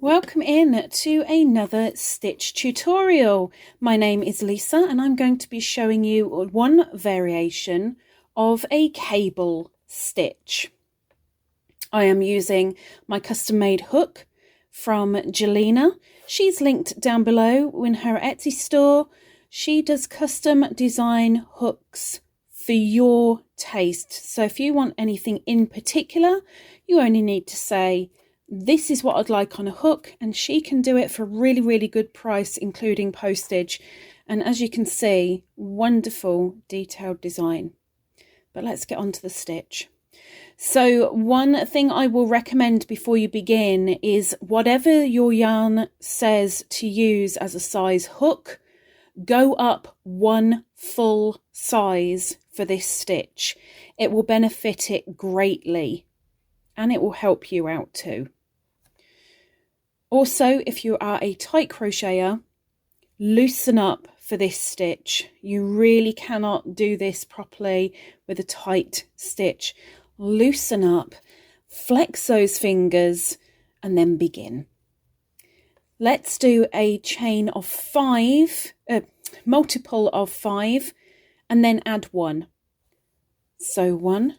Welcome in to another stitch tutorial. My name is Lisa and I'm going to be showing you one variation of a cable stitch. I am using my custom made hook from Jelena. She's linked down below in her Etsy store. She does custom design hooks for your taste. So if you want anything in particular, you only need to say, this is what I'd like on a hook, and she can do it for a really good price, including postage. And as you can see, wonderful detailed design. But let's get on to the stitch. So one thing I will recommend before you begin is whatever your yarn says to use as a size hook, go up one full size for this stitch. It will benefit it greatly and it will help you out too. Also, if you are a tight crocheter, loosen up for this stitch. You really cannot do this properly with a tight stitch. Loosen up, flex those fingers, and then begin. Let's do a chain of 5, multiple of 5, and then add 1. So 1,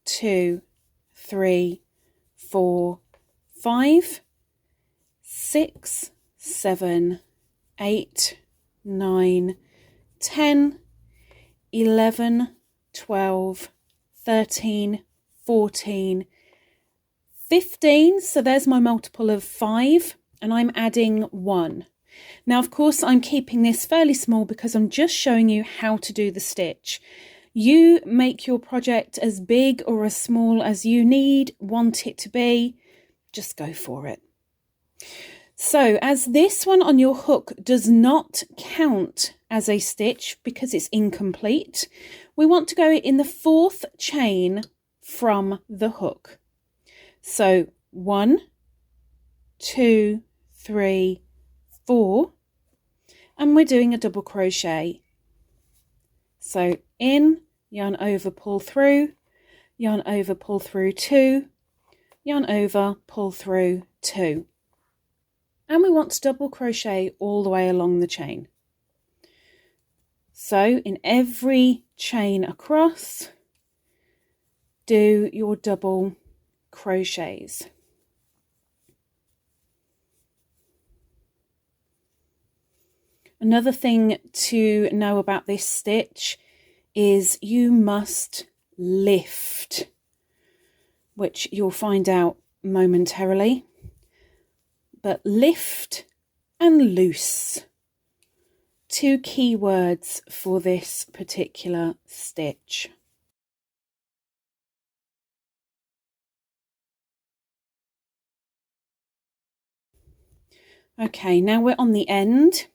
2, 3, 4, 5. 6, 7, 8, 9, 10, 11, 12, 13, 14, 15. So there's my multiple of 5, and I'm adding 1. Now, of course, I'm keeping this fairly small because I'm just showing you how to do the stitch. You make your project as big or as small as you want it to be. Just go for it. So as this one on your hook does not count as a stitch because it's incomplete, we want to go in the 4th chain from the hook. So 1, 2, 3, 4, and we're doing a double crochet. So in, yarn over, pull through, yarn over, pull through 2, yarn over, pull through 2. And we want to double crochet all the way along the chain. So in every chain across, do your double crochets. Another thing to know about this stitch is you must lift, which you'll find out momentarily. But lift and loose, 2 key words for this particular stitch. Okay, now we're on the end.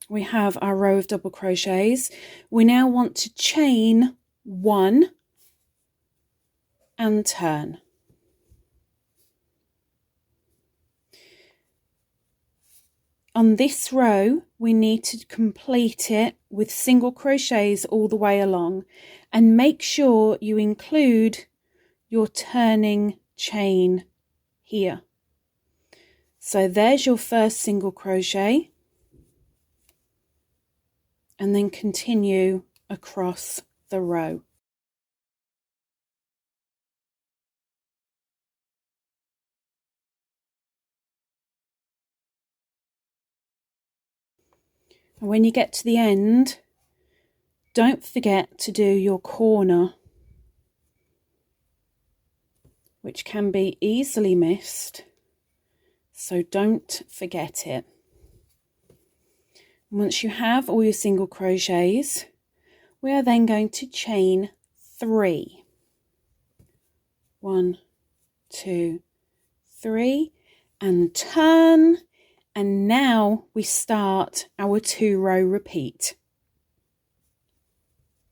We have our row of double crochets. We now want to chain 1 and turn. On this row, we need to complete it with single crochets all the way along, and make sure you include your turning chain here. So there's your first single crochet, and then continue across the row. And when you get to the end, don't forget to do your corner, which can be easily missed, so don't forget it. Once you have all your single crochets, we are then going to chain 3. 1, 2, 3, and turn. And now we start our 2-row repeat.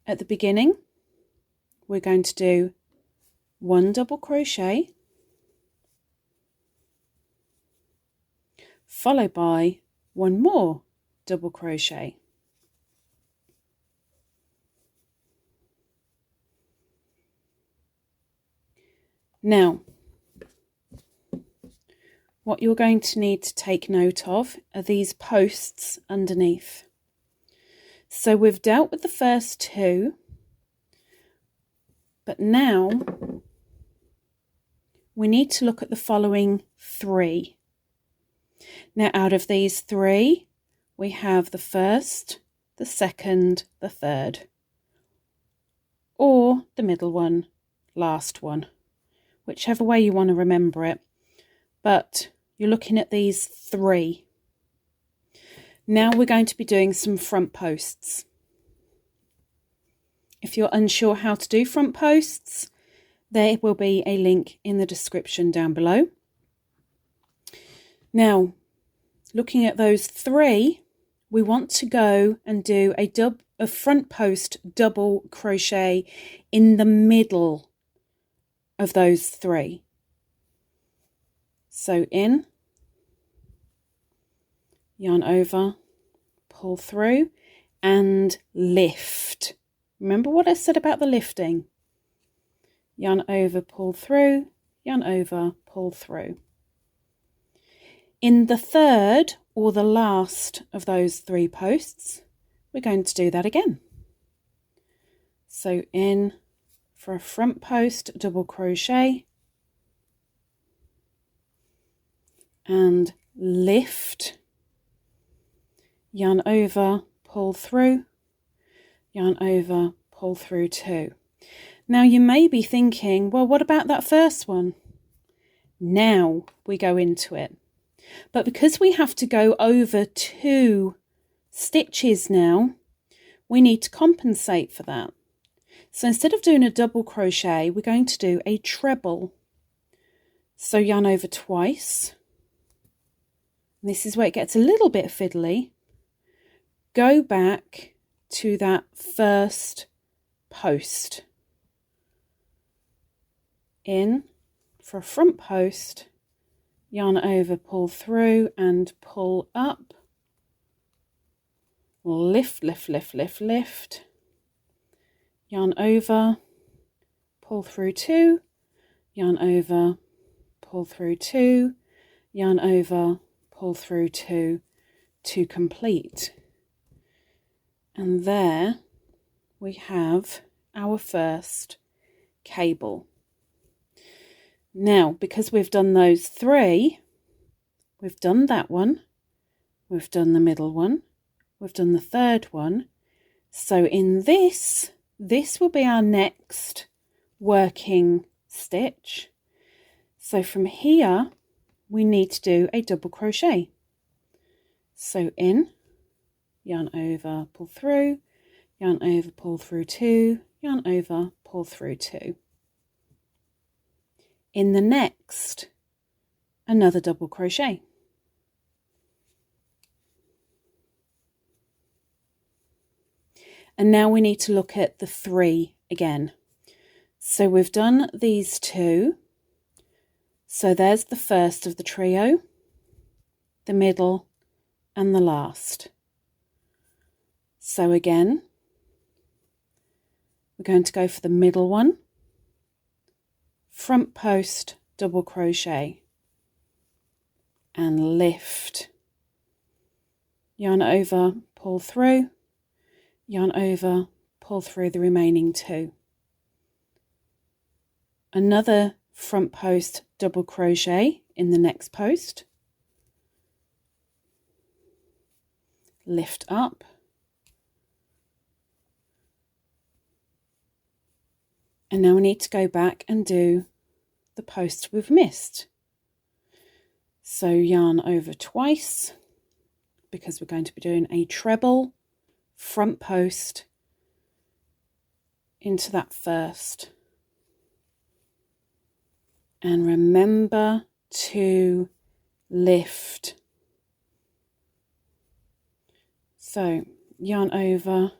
At the beginning, we're going to do 1 double crochet, followed by 1 more double crochet. Now, what you're going to need to take note of are these posts underneath. So we've dealt with the first two, but now we need to look at the following three. Now out of these three, we have the first, the second, the third, or the middle one, last one, whichever way you want to remember it. But you're looking at these three. Now we're going to be doing some front posts. If you're unsure how to do front posts, there will be a link in the description down below. Now, looking at those three, we want to go and do a front post double crochet in the middle of those three. So in, yarn over, pull through and lift. Remember what I said about the lifting? Yarn over, pull through, yarn over, pull through. In the third or the last of those three posts, we're going to do that again. So in for a front post double crochet and lift, yarn over, pull through, yarn over, pull through two. Now you may be thinking, well, what about that first one? Now we go into it. But because we have to go over 2 stitches now, we need to compensate for that. So instead of doing a double crochet, we're going to do a treble. So yarn over twice. And this is where it gets a little bit fiddly. Go back to that first post. In for a front post, yarn over, pull through and pull up, lift, lift, lift, lift, lift, yarn over, pull through two, yarn over, pull through two, yarn over, pull through two to complete. And there we have our first cable. Now, because we've done those three, we've done that one, we've done the middle one, we've done the third one. So in this will be our next working stitch. So from here, we need to do a double crochet. So in, yarn over, pull through, yarn over, pull through two, yarn over, pull through two. In the next, another double crochet. And now we need to look at the three again. So we've done these two. So there's the first of the trio, the middle, and the last. So again, we're going to go for the middle one. Front post double crochet and lift, yarn over, pull through, yarn over, pull through the remaining two. Another front post double crochet in the next post, lift up, and now we need to go back and do the posts we've missed. So yarn over twice, because we're going to be doing a treble, front post into that first. And remember to lift. So yarn over,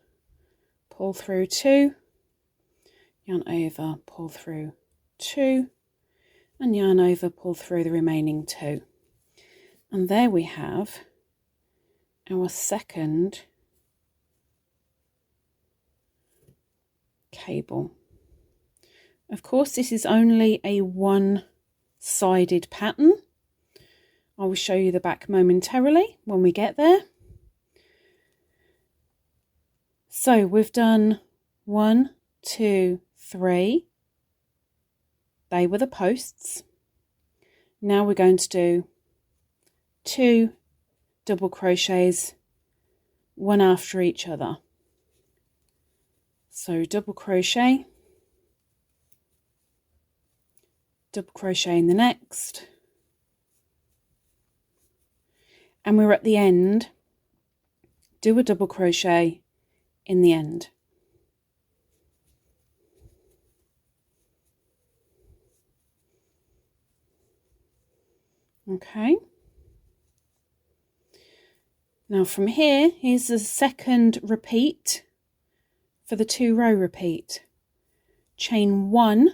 pull through two, yarn over, pull through two, and yarn over, pull through the remaining two. And there we have our second cable. Of course, this is only a one-sided pattern, I will show you the back momentarily when we get there. So we've done 1, 2, 3. They were the posts. Now we're going to do 2 double crochets, one after each other. So double crochet in the next, and we're at the end, do a double crochet in the end. Okay. Now from here, here's the second repeat for the 2-row repeat. Chain 1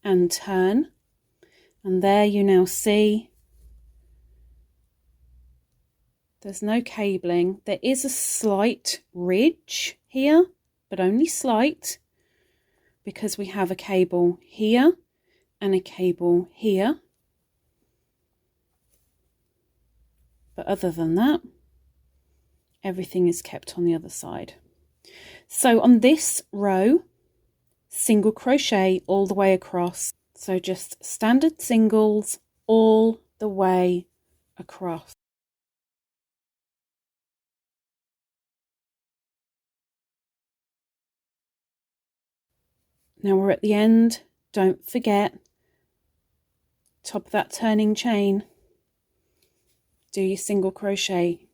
and turn, and there you now see there's no cabling. There is a slight ridge here, but only slight, because we have a cable here and a cable here. But other than that, everything is kept on the other side. So on this row, single crochet all the way across. So just standard singles all the way across. Now we're at the end. Don't forget, top of that turning chain, do your single crochet.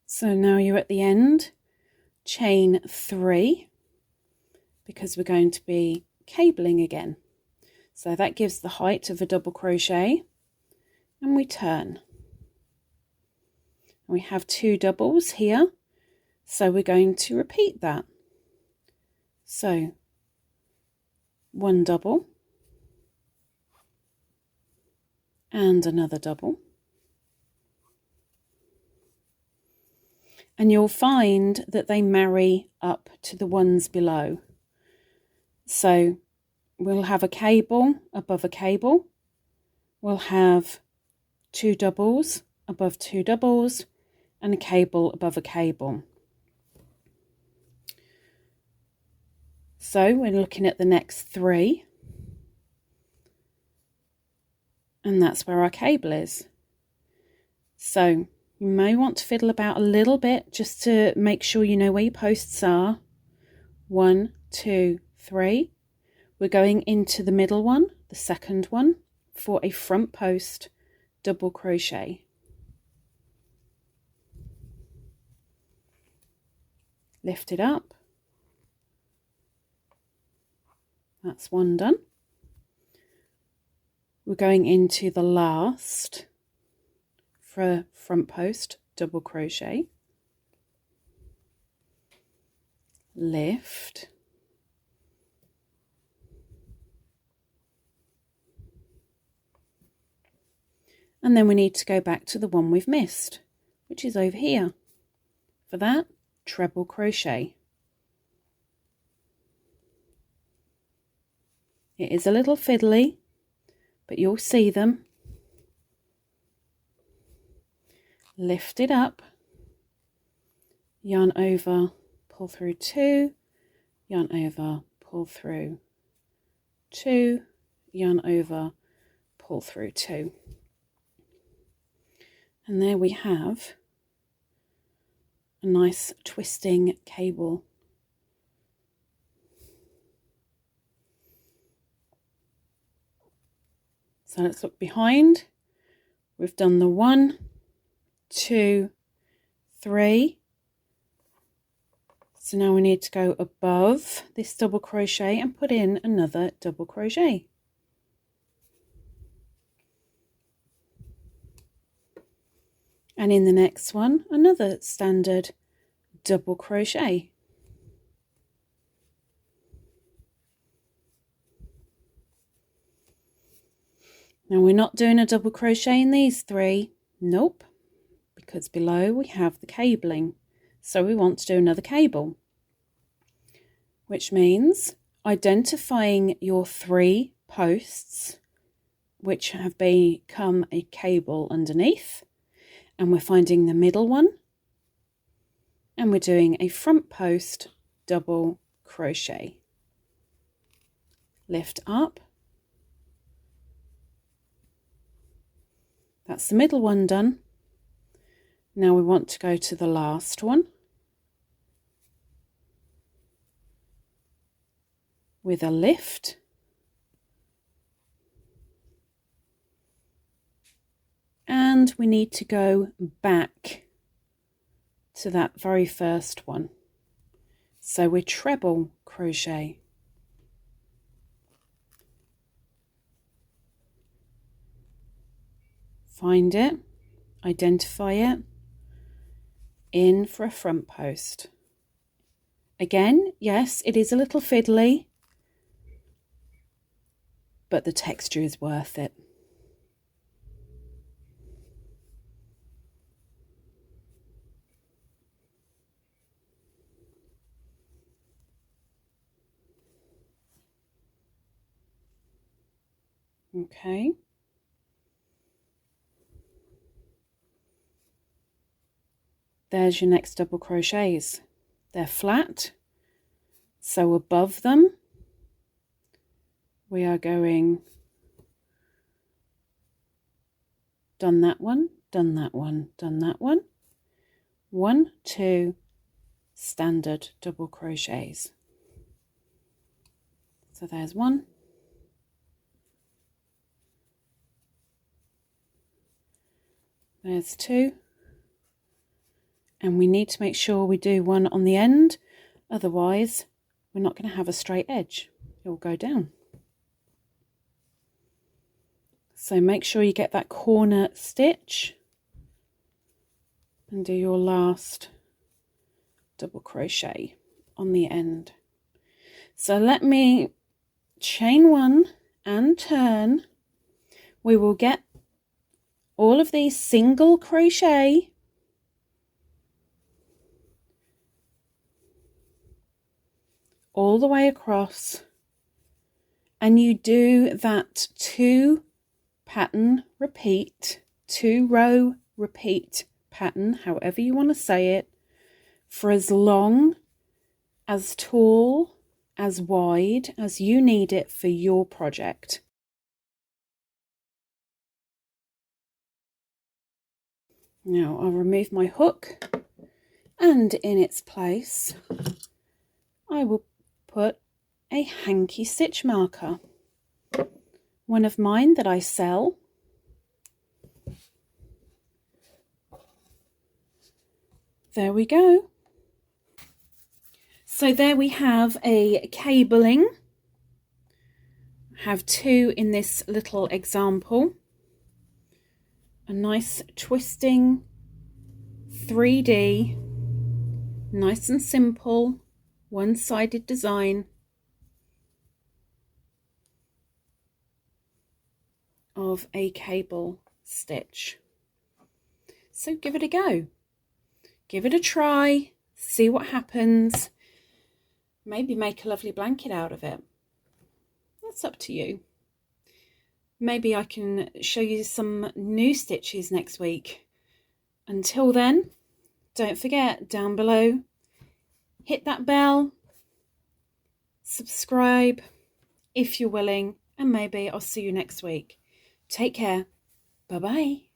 So now you're at the end, chain 3, because we're going to be cabling again. So that gives the height of a double crochet, and we turn. We have 2 doubles here, so we're going to repeat that. So 1 double and another double, and you'll find that they marry up to the ones below. So we'll have a cable above a cable, we'll have 2 doubles above 2 doubles, and a cable above a cable. So we're looking at the next 3, and that's where our cable is. So you may want to fiddle about a little bit just to make sure you know where your posts are. 1, 2, 3. We're going into the middle one, the second one, for a front post double crochet. Lift it up. That's 1 done. We're going into the last for a front post double crochet. Lift. And then we need to go back to the one we've missed, which is over here. For that, treble crochet. It is a little fiddly, but you'll see them. Lift it up, yarn over, pull through 2, yarn over, pull through 2, yarn over, pull through 2. And there we have a nice twisting cable. So let's look behind. We've done the 1, 2, 3. So now we need to go above this double crochet and put in another double crochet. And in the next one, another standard double crochet. Now we're not doing a double crochet in these 3, nope, because below we have the cabling, so we want to do another cable, which means identifying your 3 posts which have become a cable underneath, and we're finding the middle one, and we're doing a front post double crochet. Lift up. That's the middle one done. Now we want to go to the last one with a lift. And we need to go back to that very first one. So we treble crochet. Find it, identify it, in for a front post. Again, yes, it is a little fiddly, but the texture is worth it. Okay. There's your next double crochets. They're flat, so above them we are going done that one, done that one, done that one. 1, 2 standard double crochets. So there's 1. There's 2. And we need to make sure we do 1 on the end, otherwise we're not going to have a straight edge. It will go down. So make sure you get that corner stitch and do your last double crochet on the end. So let me chain 1 and turn. We will get all of these single crochet all the way across, and you do that 2 pattern repeat, 2 row repeat pattern, however you want to say it, for as long, as tall, as wide as you need it for your project. Now I'll remove my hook, and in its place I will put a hanky stitch marker, one of mine that I sell. There we go. So there we have a cabling. I have 2 in this little example. A nice twisting 3D, nice and simple, one-sided design of a cable stitch. So give it a go. Give it a try, see what happens. Maybe make a lovely blanket out of it. That's up to you. Maybe I can show you some new stitches next week. Until then, don't forget, down below, hit that bell, subscribe if you're willing, and maybe I'll see you next week. Take care. Bye-bye.